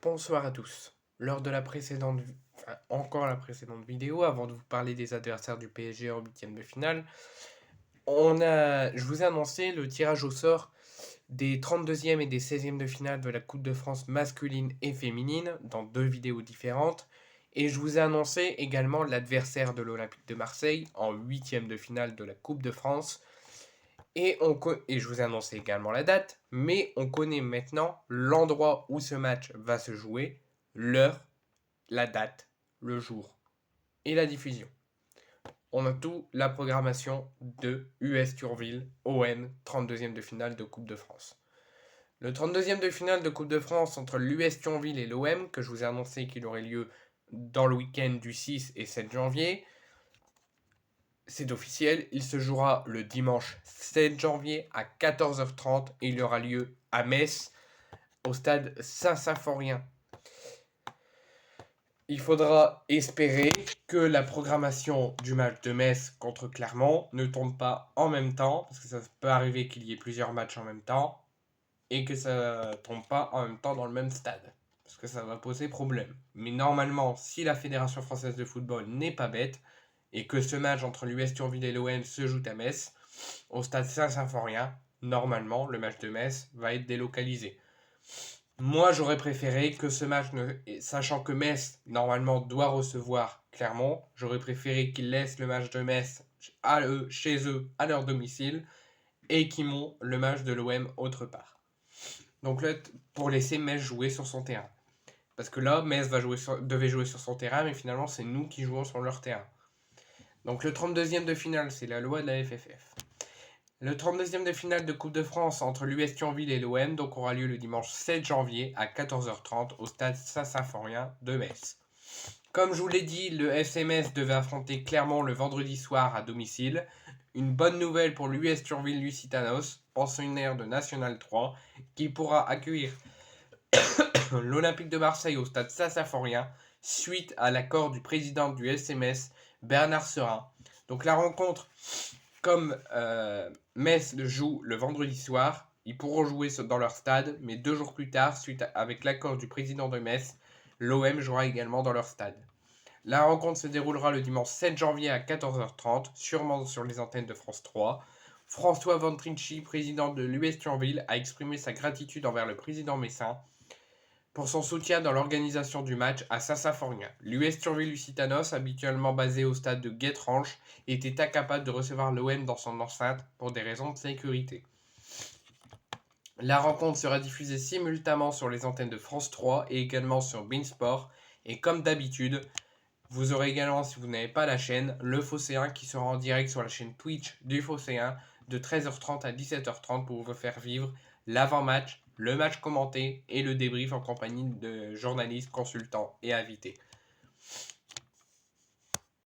Bonsoir à tous. Lors de la précédente, encore la précédente vidéo, avant de vous parler des adversaires du PSG en huitième de finale, je vous ai annoncé le tirage au sort des 32e et des 16e de finale de la Coupe de France masculine et féminine dans deux vidéos différentes. Et je vous ai annoncé également l'adversaire de l'Olympique de Marseille en huitième de finale de la Coupe de France. Et je vous ai annoncé également la date, mais on connaît maintenant l'endroit où ce match va se jouer, l'heure, la date, le jour et la diffusion. On a tout la programmation de US Turville OM 32e de finale de Coupe de France. Le 32e de finale de Coupe de France entre l'US Thionville et l'OM, que je vous ai annoncé qu'il aurait lieu dans le week-end du 6 et 7 janvier, c'est officiel, il se jouera le dimanche 7 janvier à 14h30 et il aura lieu à Metz, au stade Saint-Symphorien. Il faudra espérer que la programmation du match de Metz contre Clermont ne tombe pas en même temps, parce que ça peut arriver qu'il y ait plusieurs matchs en même temps, et que ça ne tombe pas en même temps dans le même stade, parce que ça va poser problème. Mais normalement, si la Fédération française de football n'est pas bête, et que ce match entre l'US Thionville et l'OM se joue à Metz, au stade Saint-Symphorien, normalement, le match de Metz va être délocalisé. Moi, j'aurais préféré que ce match, sachant que Metz, normalement, doit recevoir Clermont, j'aurais préféré qu'ils laissent le match de Metz chez eux, à leur domicile, et qu'ils montent le match de l'OM autre part. Donc là, pour laisser Metz jouer sur son terrain. Parce que là, Metz devait jouer sur son terrain, mais finalement, c'est nous qui jouons sur leur terrain. Donc le 32e de finale, c'est la loi de la FFF. Le 32e de finale de Coupe de France entre l'US Thionville et l'OM donc aura lieu le dimanche 7 janvier à 14h30 au stade Saint-Symphorien de Metz. Comme je vous l'ai dit, le FC Metz devait affronter Clermont le vendredi soir à domicile. Une bonne nouvelle pour l'US Thionville Lusitanos, pensionnaire de National 3, qui pourra accueillir l'Olympique de Marseille au stade Saint-Symphorien suite à l'accord du président du FC Metz, Bernard Serin. Donc la rencontre, comme Metz joue le vendredi soir, ils pourront jouer dans leur stade, mais 2 jours plus tard, avec l'accord du président de Metz, l'OM jouera également dans leur stade. La rencontre se déroulera le dimanche 7 janvier à 14h30, sûrement sur les antennes de France 3. François Van Trinchy, président de l'US Thionville, a exprimé sa gratitude envers le président messin pour son soutien dans l'organisation du match à Saint-Symphorien. L'US Thionville-Lusitanos, habituellement basé au stade de Guetrange, était incapable de recevoir l'OM dans son enceinte pour des raisons de sécurité. La rencontre sera diffusée simultanément sur les antennes de France 3 et également sur beIN Sport. Et comme d'habitude, vous aurez également, si vous n'avez pas la chaîne, le Phocéen qui sera en direct sur la chaîne Twitch du Phocéen de 13h30 à 17h30 pour vous faire vivre l'avant-match, le match commenté et le débrief en compagnie de journalistes, consultants et invités.